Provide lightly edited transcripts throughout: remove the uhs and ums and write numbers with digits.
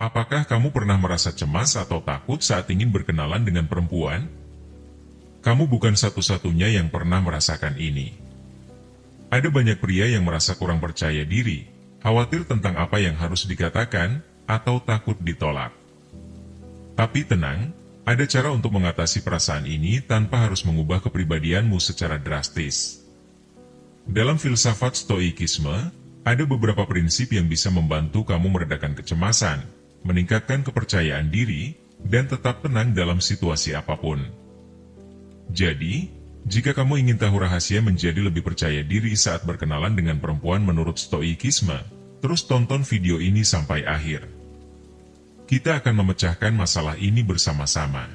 Apakah kamu pernah merasa cemas atau takut saat ingin berkenalan dengan perempuan? Kamu bukan satu-satunya yang pernah merasakan ini. Ada banyak pria yang merasa kurang percaya diri, khawatir tentang apa yang harus dikatakan, atau takut ditolak. Tapi tenang, ada cara untuk mengatasi perasaan ini tanpa harus mengubah kepribadianmu secara drastis. Dalam filsafat Stoikisme, ada beberapa prinsip yang bisa membantu kamu meredakan kecemasan, meningkatkan kepercayaan diri, dan tetap tenang dalam situasi apapun. Jadi, jika kamu ingin tahu rahasia menjadi lebih percaya diri saat berkenalan dengan perempuan menurut Stoikisme, terus tonton video ini sampai akhir. Kita akan memecahkan masalah ini bersama-sama.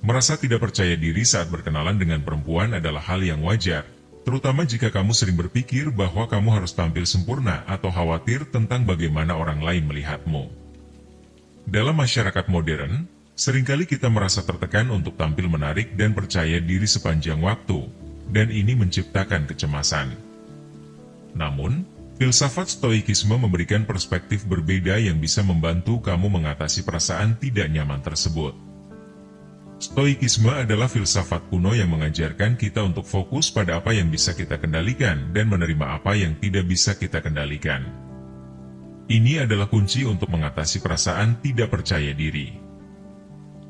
Merasa tidak percaya diri saat berkenalan dengan perempuan adalah hal yang wajar, terutama jika kamu sering berpikir bahwa kamu harus tampil sempurna atau khawatir tentang bagaimana orang lain melihatmu. Dalam masyarakat modern, seringkali kita merasa tertekan untuk tampil menarik dan percaya diri sepanjang waktu, dan ini menciptakan kecemasan. Namun, filsafat Stoikisme memberikan perspektif berbeda yang bisa membantu kamu mengatasi perasaan tidak nyaman tersebut. Stoikisme adalah filsafat kuno yang mengajarkan kita untuk fokus pada apa yang bisa kita kendalikan dan menerima apa yang tidak bisa kita kendalikan. Ini adalah kunci untuk mengatasi perasaan tidak percaya diri.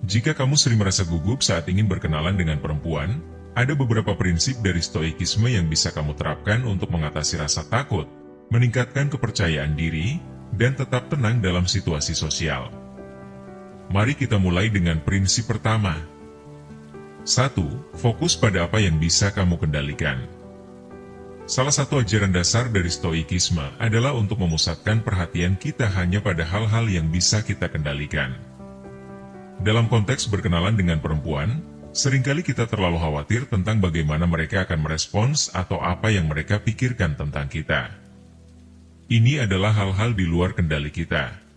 Jika kamu sering merasa gugup saat ingin berkenalan dengan perempuan, ada beberapa prinsip dari Stoikisme yang bisa kamu terapkan untuk mengatasi rasa takut, meningkatkan kepercayaan diri, dan tetap tenang dalam situasi sosial. Mari kita mulai dengan prinsip pertama. 1. Fokus pada apa yang bisa kamu kendalikan. Salah satu ajaran dasar dari Stoikisme adalah untuk memusatkan perhatian kita hanya pada hal-hal yang bisa kita kendalikan. Dalam konteks berkenalan dengan perempuan, seringkali kita terlalu khawatir tentang bagaimana mereka akan merespons atau apa yang mereka pikirkan tentang kita. Ini adalah hal-hal di luar kendali kita.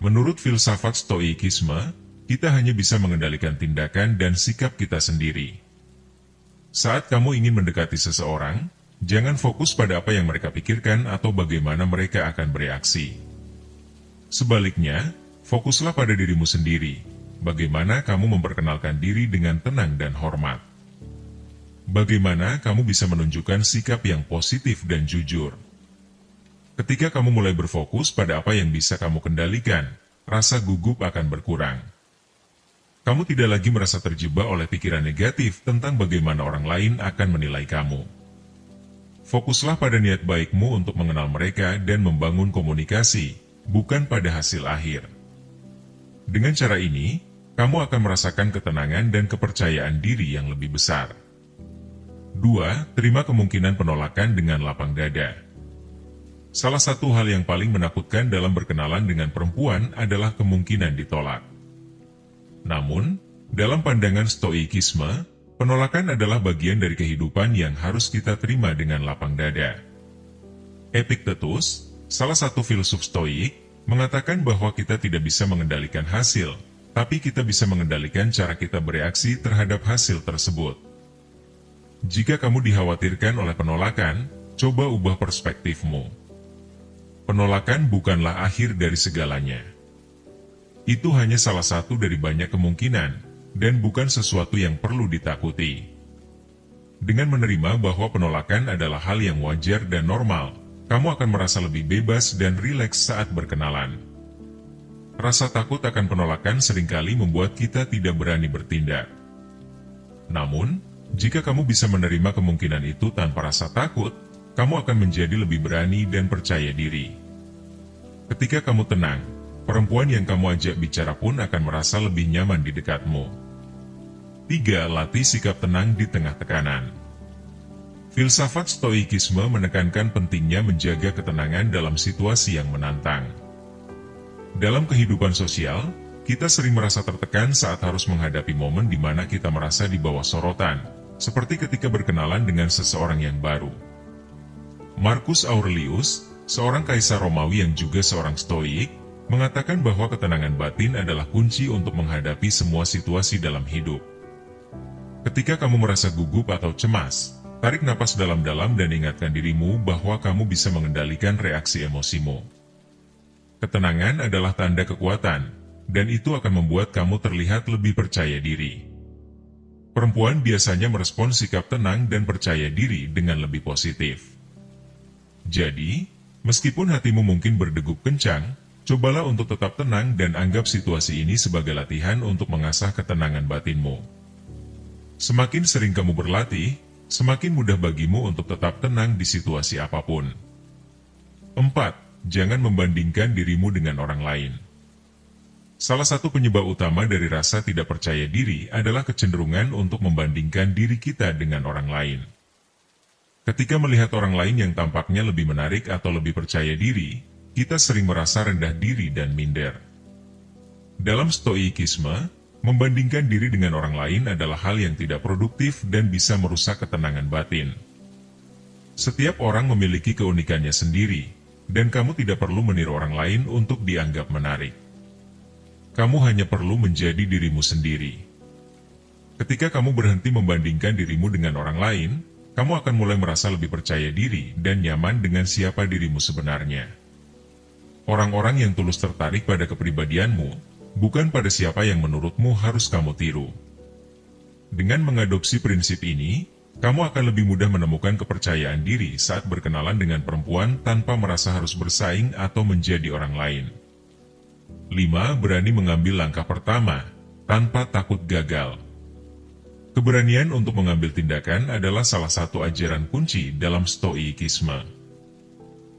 Menurut filsafat Stoikisme, kita hanya bisa mengendalikan tindakan dan sikap kita sendiri. Saat kamu ingin mendekati seseorang, jangan fokus pada apa yang mereka pikirkan atau bagaimana mereka akan bereaksi. Sebaliknya, fokuslah pada dirimu sendiri, bagaimana kamu memperkenalkan diri dengan tenang dan hormat. Bagaimana kamu bisa menunjukkan sikap yang positif dan jujur. Ketika kamu mulai berfokus pada apa yang bisa kamu kendalikan, rasa gugup akan berkurang. Kamu tidak lagi merasa terjebak oleh pikiran negatif tentang bagaimana orang lain akan menilai kamu. Fokuslah pada niat baikmu untuk mengenal mereka dan membangun komunikasi, bukan pada hasil akhir. Dengan cara ini, kamu akan merasakan ketenangan dan kepercayaan diri yang lebih besar. 2. Terima kemungkinan penolakan dengan lapang dada. Salah satu hal yang paling menakutkan dalam berkenalan dengan perempuan adalah kemungkinan ditolak. Namun, dalam pandangan Stoikisme, penolakan adalah bagian dari kehidupan yang harus kita terima dengan lapang dada. Epictetus, salah satu filsuf Stoik, mengatakan bahwa kita tidak bisa mengendalikan hasil, tapi kita bisa mengendalikan cara kita bereaksi terhadap hasil tersebut. Jika kamu dikhawatirkan oleh penolakan, coba ubah perspektifmu. Penolakan bukanlah akhir dari segalanya. Itu hanya salah satu dari banyak kemungkinan, dan bukan sesuatu yang perlu ditakuti. Dengan menerima bahwa penolakan adalah hal yang wajar dan normal, kamu akan merasa lebih bebas dan rileks saat berkenalan. Rasa takut akan penolakan seringkali membuat kita tidak berani bertindak. Namun, jika kamu bisa menerima kemungkinan itu tanpa rasa takut, kamu akan menjadi lebih berani dan percaya diri. Ketika kamu tenang, perempuan yang kamu ajak bicara pun akan merasa lebih nyaman di dekatmu. 3. Latih sikap tenang di tengah tekanan. Filsafat Stoikisme menekankan pentingnya menjaga ketenangan dalam situasi yang menantang. Dalam kehidupan sosial, kita sering merasa tertekan saat harus menghadapi momen di mana kita merasa di bawah sorotan, seperti ketika berkenalan dengan seseorang yang baru. Marcus Aurelius, seorang kaisar Romawi yang juga seorang Stoik, mengatakan bahwa ketenangan batin adalah kunci untuk menghadapi semua situasi dalam hidup. Ketika kamu merasa gugup atau cemas, tarik napas dalam-dalam dan ingatkan dirimu bahwa kamu bisa mengendalikan reaksi emosimu. Ketenangan adalah tanda kekuatan, dan itu akan membuat kamu terlihat lebih percaya diri. Perempuan biasanya merespons sikap tenang dan percaya diri dengan lebih positif. Jadi, meskipun hatimu mungkin berdegup kencang, cobalah untuk tetap tenang dan anggap situasi ini sebagai latihan untuk mengasah ketenangan batinmu. Semakin sering kamu berlatih, semakin mudah bagimu untuk tetap tenang di situasi apapun. 4. Jangan membandingkan dirimu dengan orang lain. Salah satu penyebab utama dari rasa tidak percaya diri adalah kecenderungan untuk membandingkan diri kita dengan orang lain. Ketika melihat orang lain yang tampaknya lebih menarik atau lebih percaya diri, kita sering merasa rendah diri dan minder. Dalam stoikisme, membandingkan diri dengan orang lain adalah hal yang tidak produktif dan bisa merusak ketenangan batin. Setiap orang memiliki keunikannya sendiri, dan kamu tidak perlu meniru orang lain untuk dianggap menarik. Kamu hanya perlu menjadi dirimu sendiri. Ketika kamu berhenti membandingkan dirimu dengan orang lain, kamu akan mulai merasa lebih percaya diri dan nyaman dengan siapa dirimu sebenarnya. Orang-orang yang tulus tertarik pada kepribadianmu, bukan pada siapa yang menurutmu harus kamu tiru. Dengan mengadopsi prinsip ini, kamu akan lebih mudah menemukan kepercayaan diri saat berkenalan dengan perempuan tanpa merasa harus bersaing atau menjadi orang lain. 5. Berani mengambil langkah pertama, tanpa takut gagal. Keberanian untuk mengambil tindakan adalah salah satu ajaran kunci dalam stoikisme.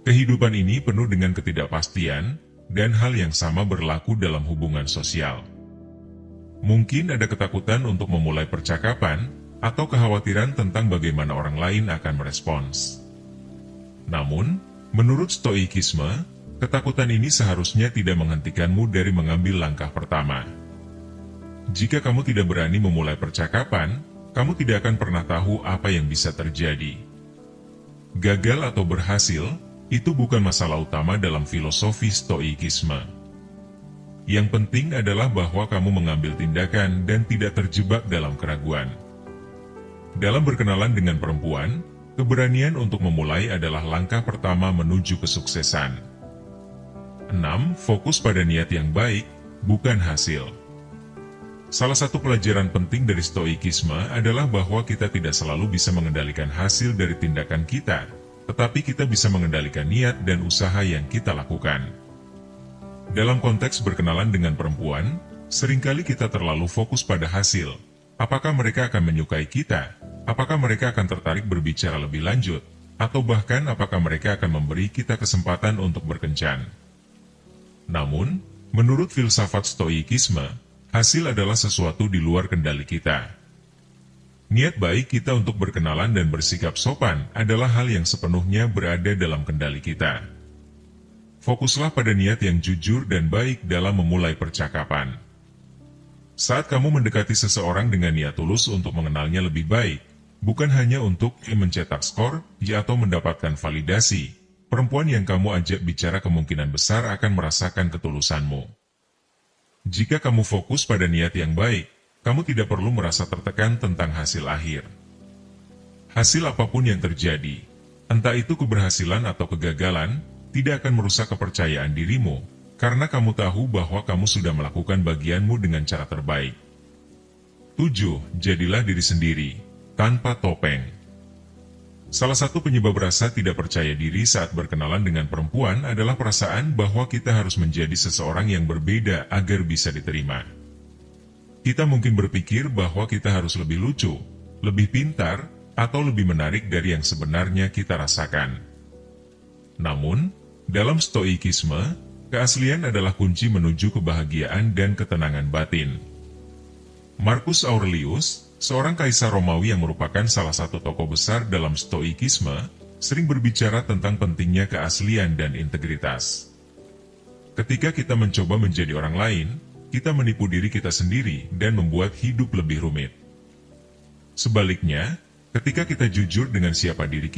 Kehidupan ini penuh dengan ketidakpastian, dan hal yang sama berlaku dalam hubungan sosial. Mungkin ada ketakutan untuk memulai percakapan, atau kekhawatiran tentang bagaimana orang lain akan merespons. Namun, menurut stoikisme, ketakutan ini seharusnya tidak menghentikanmu dari mengambil langkah pertama. Jika kamu tidak berani memulai percakapan, kamu tidak akan pernah tahu apa yang bisa terjadi. Gagal atau berhasil, itu bukan masalah utama dalam filosofi stoikisme. Yang penting adalah bahwa kamu mengambil tindakan dan tidak terjebak dalam keraguan. Dalam berkenalan dengan perempuan, keberanian untuk memulai adalah langkah pertama menuju kesuksesan. 6. Fokus pada niat yang baik, bukan hasil. Salah satu pelajaran penting dari stoikisme adalah bahwa kita tidak selalu bisa mengendalikan hasil dari tindakan kita, tetapi kita bisa mengendalikan niat dan usaha yang kita lakukan. Dalam konteks berkenalan dengan perempuan, seringkali kita terlalu fokus pada hasil. Apakah mereka akan menyukai kita? Apakah mereka akan tertarik berbicara lebih lanjut? Atau bahkan apakah mereka akan memberi kita kesempatan untuk berkencan? Namun, menurut filsafat stoikisme, hasil adalah sesuatu di luar kendali kita. Niat baik kita untuk berkenalan dan bersikap sopan adalah hal yang sepenuhnya berada dalam kendali kita. Fokuslah pada niat yang jujur dan baik dalam memulai percakapan. Saat kamu mendekati seseorang dengan niat tulus untuk mengenalnya lebih baik, bukan hanya untuk mencetak skor, atau mendapatkan validasi, perempuan yang kamu ajak bicara kemungkinan besar akan merasakan ketulusanmu. Jika kamu fokus pada niat yang baik, kamu tidak perlu merasa tertekan tentang hasil akhir. Hasil apapun yang terjadi, entah itu keberhasilan atau kegagalan, tidak akan merusak kepercayaan dirimu, karena kamu tahu bahwa kamu sudah melakukan bagianmu dengan cara terbaik. 7. Jadilah diri sendiri, tanpa topeng. Salah satu penyebab rasa tidak percaya diri saat berkenalan dengan perempuan adalah perasaan bahwa kita harus menjadi seseorang yang berbeda agar bisa diterima. Kita mungkin berpikir bahwa kita harus lebih lucu, lebih pintar, atau lebih menarik dari yang sebenarnya kita rasakan. Namun, dalam stoikisme, keaslian adalah kunci menuju kebahagiaan dan ketenangan batin. Marcus Aurelius, seorang kaisar Romawi yang merupakan salah satu tokoh besar dalam stoikisme, sering berbicara tentang pentingnya keaslian dan integritas. Ketika kita mencoba menjadi orang lain, kita menipu diri kita sendiri dan membuat hidup lebih rumit. Sebaliknya, ketika kita jujur dengan siapa diri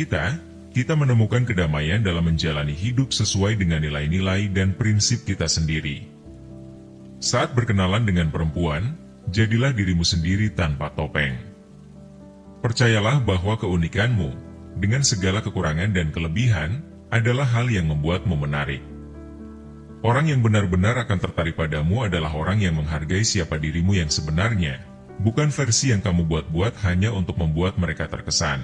kita menemukan kedamaian dalam menjalani hidup sesuai dengan nilai-nilai dan prinsip kita sendiri. Saat berkenalan dengan perempuan, jadilah dirimu sendiri tanpa topeng. Percayalah bahwa keunikanmu, dengan segala kekurangan dan kelebihan, adalah hal yang membuatmu menarik. Orang yang benar-benar akan tertarik padamu adalah orang yang menghargai siapa dirimu yang sebenarnya, bukan versi yang kamu buat-buat hanya untuk membuat mereka terkesan.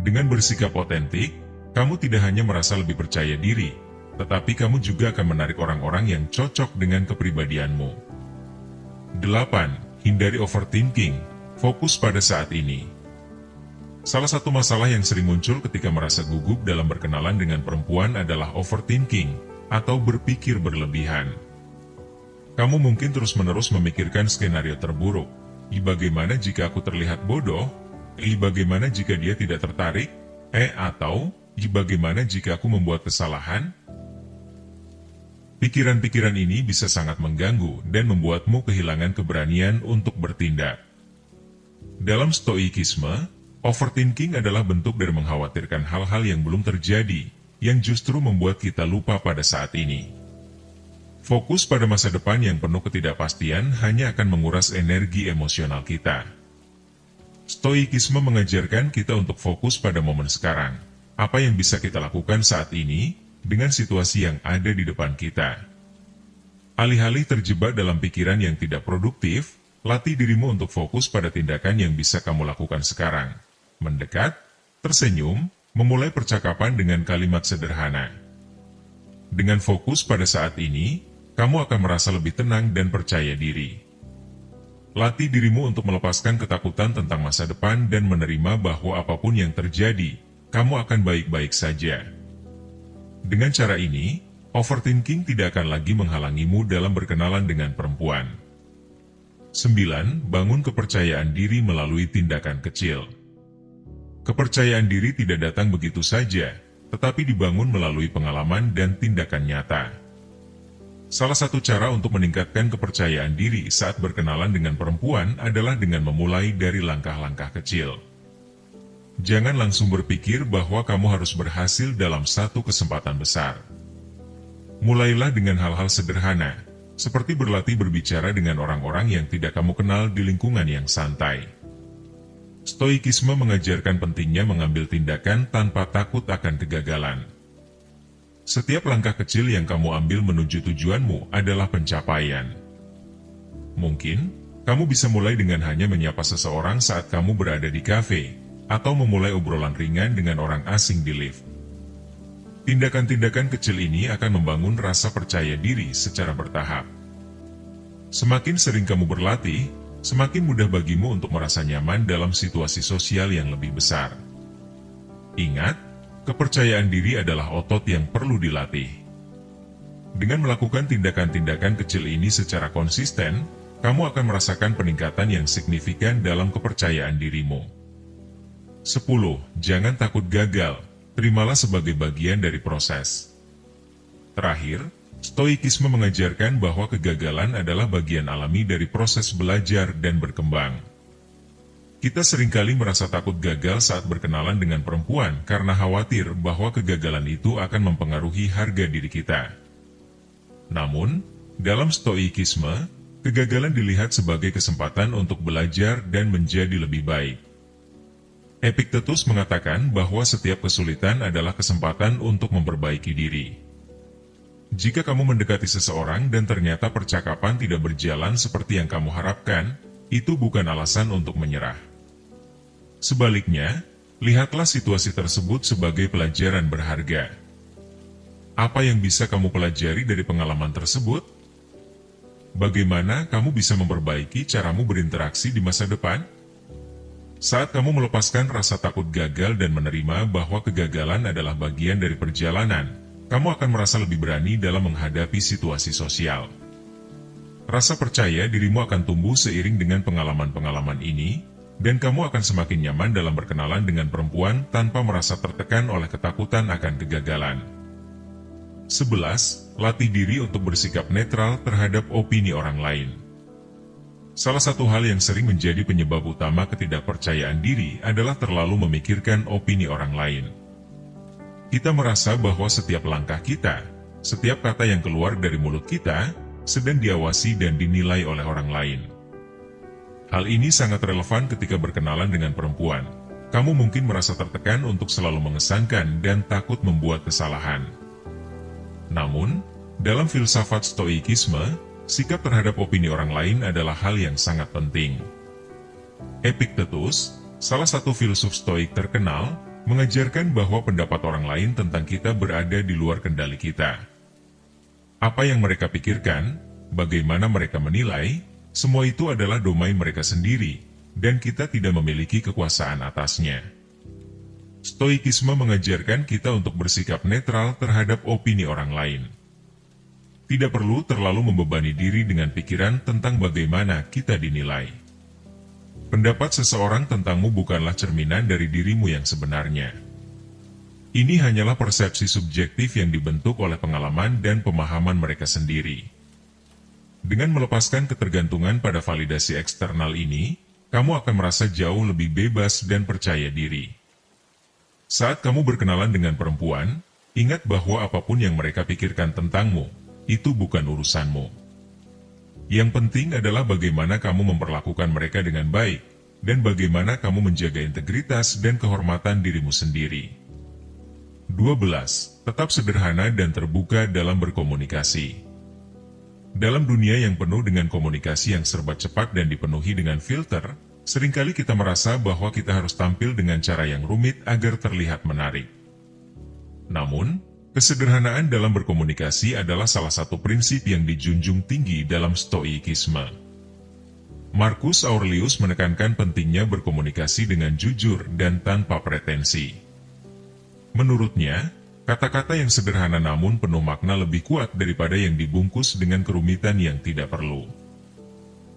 Dengan bersikap otentik, kamu tidak hanya merasa lebih percaya diri, tetapi kamu juga akan menarik orang-orang yang cocok dengan kepribadianmu. 8. Hindari overthinking, fokus pada saat ini. Salah satu masalah yang sering muncul ketika merasa gugup dalam berkenalan dengan perempuan adalah overthinking, atau berpikir berlebihan. Kamu mungkin terus-menerus memikirkan skenario terburuk. Bagaimana jika aku terlihat bodoh? Bagaimana jika dia tidak tertarik? Atau bagaimana jika aku membuat kesalahan? Pikiran-pikiran ini bisa sangat mengganggu dan membuatmu kehilangan keberanian untuk bertindak. Dalam stoikisme, overthinking adalah bentuk dari mengkhawatirkan hal-hal yang belum terjadi, yang justru membuat kita lupa pada saat ini. Fokus pada masa depan yang penuh ketidakpastian hanya akan menguras energi emosional kita. Stoikisme mengajarkan kita untuk fokus pada momen sekarang. Apa yang bisa kita lakukan saat ini, dengan situasi yang ada di depan kita. Alih-alih terjebak dalam pikiran yang tidak produktif, latih dirimu untuk fokus pada tindakan yang bisa kamu lakukan sekarang. Mendekat, tersenyum, memulai percakapan dengan kalimat sederhana. Dengan fokus pada saat ini, kamu akan merasa lebih tenang dan percaya diri. Latih dirimu untuk melepaskan ketakutan tentang masa depan dan menerima bahwa apapun yang terjadi, kamu akan baik-baik saja. Dengan cara ini, overthinking tidak akan lagi menghalangimu dalam berkenalan dengan perempuan. 9. Bangun kepercayaan diri melalui tindakan kecil. Kepercayaan diri tidak datang begitu saja, tetapi dibangun melalui pengalaman dan tindakan nyata. Salah satu cara untuk meningkatkan kepercayaan diri saat berkenalan dengan perempuan adalah dengan memulai dari langkah-langkah kecil. Jangan langsung berpikir bahwa kamu harus berhasil dalam satu kesempatan besar. Mulailah dengan hal-hal sederhana, seperti berlatih berbicara dengan orang-orang yang tidak kamu kenal di lingkungan yang santai. Stoikisme mengajarkan pentingnya mengambil tindakan tanpa takut akan kegagalan. Setiap langkah kecil yang kamu ambil menuju tujuanmu adalah pencapaian. Mungkin, kamu bisa mulai dengan hanya menyapa seseorang saat kamu berada di kafe, atau memulai obrolan ringan dengan orang asing di lift. Tindakan-tindakan kecil ini akan membangun rasa percaya diri secara bertahap. Semakin sering kamu berlatih, semakin mudah bagimu untuk merasa nyaman dalam situasi sosial yang lebih besar. Ingat, kepercayaan diri adalah otot yang perlu dilatih. Dengan melakukan tindakan-tindakan kecil ini secara konsisten, kamu akan merasakan peningkatan yang signifikan dalam kepercayaan dirimu. 10. Jangan takut gagal, terimalah sebagai bagian dari proses. Terakhir, Stoikisme mengajarkan bahwa kegagalan adalah bagian alami dari proses belajar dan berkembang. Kita seringkali merasa takut gagal saat berkenalan dengan perempuan karena khawatir bahwa kegagalan itu akan mempengaruhi harga diri kita. Namun, dalam Stoikisme, kegagalan dilihat sebagai kesempatan untuk belajar dan menjadi lebih baik. Epictetus mengatakan bahwa setiap kesulitan adalah kesempatan untuk memperbaiki diri. Jika kamu mendekati seseorang dan ternyata percakapan tidak berjalan seperti yang kamu harapkan, itu bukan alasan untuk menyerah. Sebaliknya, lihatlah situasi tersebut sebagai pelajaran berharga. Apa yang bisa kamu pelajari dari pengalaman tersebut? Bagaimana kamu bisa memperbaiki caramu berinteraksi di masa depan? Saat kamu melepaskan rasa takut gagal dan menerima bahwa kegagalan adalah bagian dari perjalanan, kamu akan merasa lebih berani dalam menghadapi situasi sosial. Rasa percaya dirimu akan tumbuh seiring dengan pengalaman-pengalaman ini, dan kamu akan semakin nyaman dalam berkenalan dengan perempuan tanpa merasa tertekan oleh ketakutan akan kegagalan. 11. Latih diri untuk bersikap netral terhadap opini orang lain. Salah satu hal yang sering menjadi penyebab utama ketidakpercayaan diri adalah terlalu memikirkan opini orang lain. Kita merasa bahwa setiap langkah kita, setiap kata yang keluar dari mulut kita, sedang diawasi dan dinilai oleh orang lain. Hal ini sangat relevan ketika berkenalan dengan perempuan. Kamu mungkin merasa tertekan untuk selalu mengesankan dan takut membuat kesalahan. Namun, Dalam filsafat Stoikisme, sikap terhadap opini orang lain adalah hal yang sangat penting. Epictetus, salah satu filsuf Stoik terkenal, mengajarkan bahwa pendapat orang lain tentang kita berada di luar kendali kita. Apa yang mereka pikirkan, bagaimana mereka menilai, semua itu adalah domain mereka sendiri, dan kita tidak memiliki kekuasaan atasnya. Stoikisme mengajarkan kita untuk bersikap netral terhadap opini orang lain. Tidak perlu terlalu membebani diri dengan pikiran tentang bagaimana kita dinilai. Pendapat seseorang tentangmu bukanlah cerminan dari dirimu yang sebenarnya. Ini hanyalah persepsi subjektif yang dibentuk oleh pengalaman dan pemahaman mereka sendiri. Dengan melepaskan ketergantungan pada validasi eksternal ini, kamu akan merasa jauh lebih bebas dan percaya diri. Saat kamu berkenalan dengan perempuan, ingat bahwa apapun yang mereka pikirkan tentangmu, itu bukan urusanmu. Yang penting adalah bagaimana kamu memperlakukan mereka dengan baik, dan bagaimana kamu menjaga integritas dan kehormatan dirimu sendiri. 12. Tetap sederhana dan terbuka dalam berkomunikasi. Dalam dunia yang penuh dengan komunikasi yang serba cepat dan dipenuhi dengan filter, seringkali kita merasa bahwa kita harus tampil dengan cara yang rumit agar terlihat menarik. Namun, kesederhanaan dalam berkomunikasi adalah salah satu prinsip yang dijunjung tinggi dalam Stoikisme. Marcus Aurelius menekankan pentingnya berkomunikasi dengan jujur dan tanpa pretensi. Menurutnya, kata-kata yang sederhana namun penuh makna lebih kuat daripada yang dibungkus dengan kerumitan yang tidak perlu.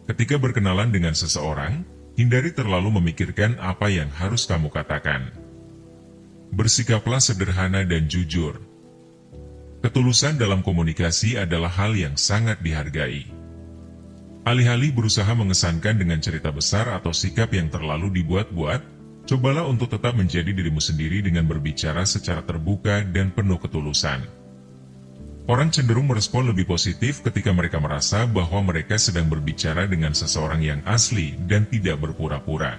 Ketika berkenalan dengan seseorang, hindari terlalu memikirkan apa yang harus kamu katakan. Bersikaplah sederhana dan jujur. Ketulusan dalam komunikasi adalah hal yang sangat dihargai. Alih-alih berusaha mengesankan dengan cerita besar atau sikap yang terlalu dibuat-buat, cobalah untuk tetap menjadi dirimu sendiri dengan berbicara secara terbuka dan penuh ketulusan. Orang cenderung merespon lebih positif ketika mereka merasa bahwa mereka sedang berbicara dengan seseorang yang asli dan tidak berpura-pura.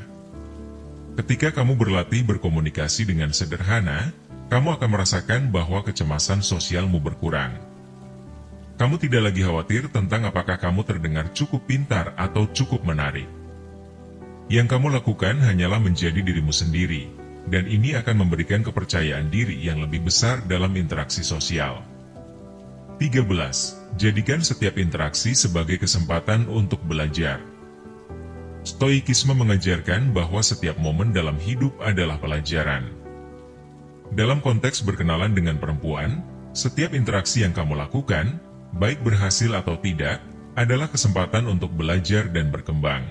Ketika kamu berlatih berkomunikasi dengan sederhana, kamu akan merasakan bahwa kecemasan sosialmu berkurang. Kamu tidak lagi khawatir tentang apakah kamu terdengar cukup pintar atau cukup menarik. Yang kamu lakukan hanyalah menjadi dirimu sendiri, dan ini akan memberikan kepercayaan diri yang lebih besar dalam interaksi sosial. 13. Jadikan setiap interaksi sebagai kesempatan untuk belajar. Stoikisme mengajarkan bahwa setiap momen dalam hidup adalah pelajaran. Dalam konteks berkenalan dengan perempuan, setiap interaksi yang kamu lakukan, baik berhasil atau tidak, adalah kesempatan untuk belajar dan berkembang.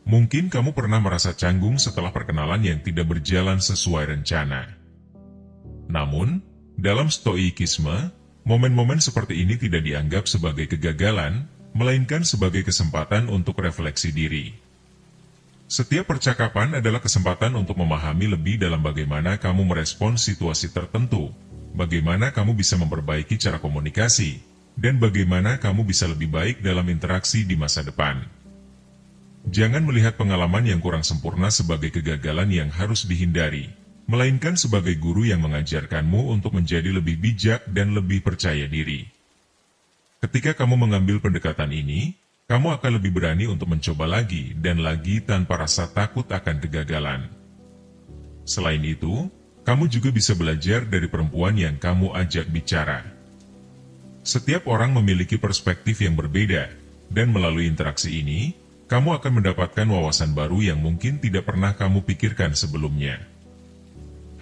Mungkin kamu pernah merasa canggung setelah perkenalan yang tidak berjalan sesuai rencana. Namun, dalam Stoikisme, momen-momen seperti ini tidak dianggap sebagai kegagalan, melainkan sebagai kesempatan untuk refleksi diri. Setiap percakapan adalah kesempatan untuk memahami lebih dalam bagaimana kamu merespons situasi tertentu, bagaimana kamu bisa memperbaiki cara komunikasi, dan bagaimana kamu bisa lebih baik dalam interaksi di masa depan. Jangan melihat pengalaman yang kurang sempurna sebagai kegagalan yang harus dihindari, melainkan sebagai guru yang mengajarkanmu untuk menjadi lebih bijak dan lebih percaya diri. Ketika kamu mengambil pendekatan ini, kamu akan lebih berani untuk mencoba lagi dan lagi tanpa rasa takut akan kegagalan. Selain itu, kamu juga bisa belajar dari perempuan yang kamu ajak bicara. Setiap orang memiliki perspektif yang berbeda, dan melalui interaksi ini, kamu akan mendapatkan wawasan baru yang mungkin tidak pernah kamu pikirkan sebelumnya.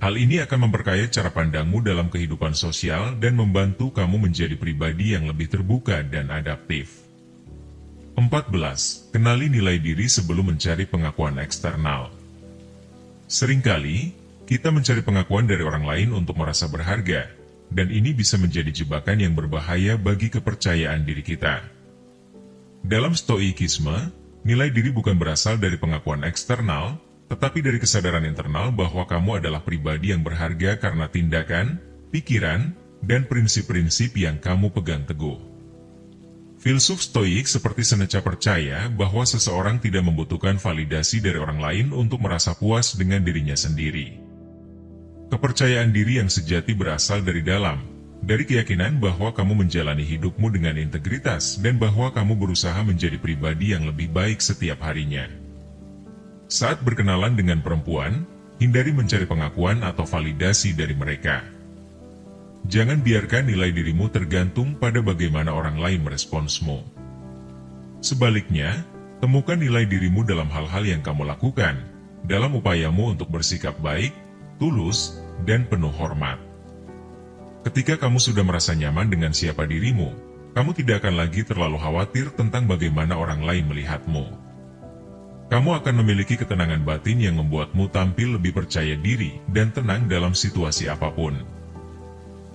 Hal ini akan memperkaya cara pandangmu dalam kehidupan sosial dan membantu kamu menjadi pribadi yang lebih terbuka dan adaptif. 14. Kenali nilai diri sebelum mencari pengakuan eksternal. Seringkali, kita mencari pengakuan dari orang lain untuk merasa berharga, dan ini bisa menjadi jebakan yang berbahaya bagi kepercayaan diri kita. Dalam Stoikisme, nilai diri bukan berasal dari pengakuan eksternal, tetapi dari kesadaran internal bahwa kamu adalah pribadi yang berharga karena tindakan, pikiran, dan prinsip-prinsip yang kamu pegang teguh. Filsuf Stoik seperti Seneca percaya bahwa seseorang tidak membutuhkan validasi dari orang lain untuk merasa puas dengan dirinya sendiri. Kepercayaan diri yang sejati berasal dari dalam, dari keyakinan bahwa kamu menjalani hidupmu dengan integritas dan bahwa kamu berusaha menjadi pribadi yang lebih baik setiap harinya. Saat berkenalan dengan perempuan, hindari mencari pengakuan atau validasi dari mereka. Jangan biarkan nilai dirimu tergantung pada bagaimana orang lain meresponsmu. Sebaliknya, temukan nilai dirimu dalam hal-hal yang kamu lakukan, dalam upayamu untuk bersikap baik, tulus, dan penuh hormat. Ketika kamu sudah merasa nyaman dengan siapa dirimu, kamu tidak akan lagi terlalu khawatir tentang bagaimana orang lain melihatmu. Kamu akan memiliki ketenangan batin yang membuatmu tampil lebih percaya diri dan tenang dalam situasi apapun.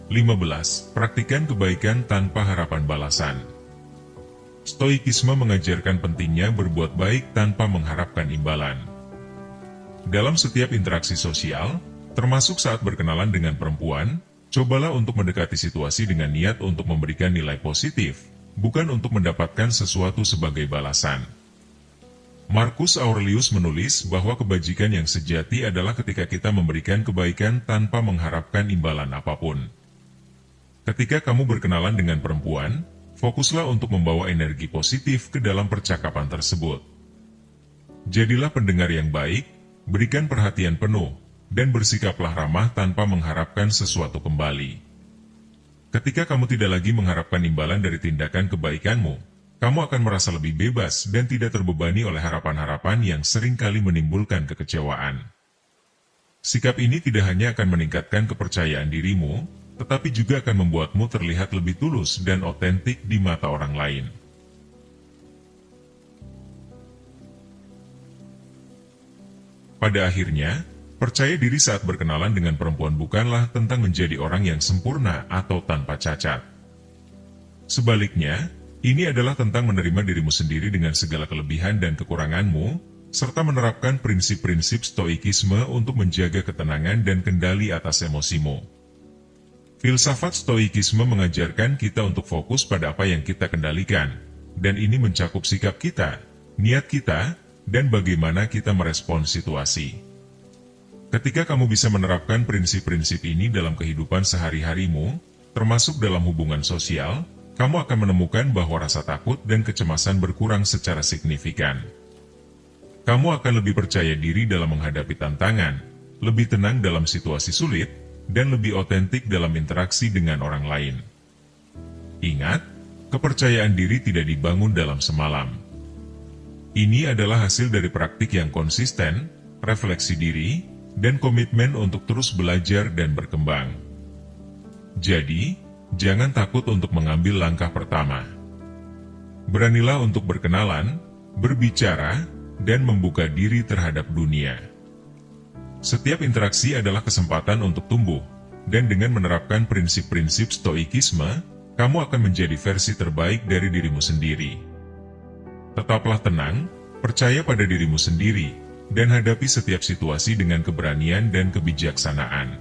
15. Praktikan kebaikan tanpa harapan balasan. Stoikisme mengajarkan pentingnya berbuat baik tanpa mengharapkan imbalan. Dalam setiap interaksi sosial, termasuk saat berkenalan dengan perempuan, cobalah untuk mendekati situasi dengan niat untuk memberikan nilai positif, bukan untuk mendapatkan sesuatu sebagai balasan. Marcus Aurelius menulis bahwa kebajikan yang sejati adalah ketika kita memberikan kebaikan tanpa mengharapkan imbalan apapun. Ketika kamu berkenalan dengan perempuan, fokuslah untuk membawa energi positif ke dalam percakapan tersebut. Jadilah pendengar yang baik, berikan perhatian penuh, dan bersikaplah ramah tanpa mengharapkan sesuatu kembali. Ketika kamu tidak lagi mengharapkan imbalan dari tindakan kebaikanmu, kamu akan merasa lebih bebas dan tidak terbebani oleh harapan-harapan yang seringkali menimbulkan kekecewaan. Sikap ini tidak hanya akan meningkatkan kepercayaan dirimu, tetapi juga akan membuatmu terlihat lebih tulus dan otentik di mata orang lain. Pada akhirnya, percaya diri saat berkenalan dengan perempuan bukanlah tentang menjadi orang yang sempurna atau tanpa cacat. Sebaliknya, ini adalah tentang menerima dirimu sendiri dengan segala kelebihan dan kekuranganmu, serta menerapkan prinsip-prinsip stoikisme untuk menjaga ketenangan dan kendali atas emosimu. Filsafat stoikisme mengajarkan kita untuk fokus pada apa yang kita kendalikan, dan ini mencakup sikap kita, niat kita, dan bagaimana kita merespons situasi. Ketika kamu bisa menerapkan prinsip-prinsip ini dalam kehidupan sehari-harimu, termasuk dalam hubungan sosial, kamu akan menemukan bahwa rasa takut dan kecemasan berkurang secara signifikan. Kamu akan lebih percaya diri dalam menghadapi tantangan, lebih tenang dalam situasi sulit, dan lebih otentik dalam interaksi dengan orang lain. Ingat, kepercayaan diri tidak dibangun dalam semalam. Ini adalah hasil dari praktik yang konsisten, refleksi diri, dan komitmen untuk terus belajar dan berkembang. Jadi, jangan takut untuk mengambil langkah pertama. Beranilah untuk berkenalan, berbicara, dan membuka diri terhadap dunia. Setiap interaksi adalah kesempatan untuk tumbuh, dan dengan menerapkan prinsip-prinsip stoikisme, kamu akan menjadi versi terbaik dari dirimu sendiri. Tetaplah tenang, percaya pada dirimu sendiri, dan hadapi setiap situasi dengan keberanian dan kebijaksanaan.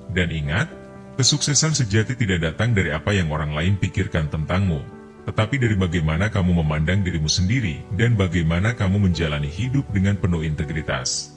Dan ingat, kesuksesan sejati tidak datang dari apa yang orang lain pikirkan tentangmu, tetapi dari bagaimana kamu memandang dirimu sendiri dan bagaimana kamu menjalani hidup dengan penuh integritas.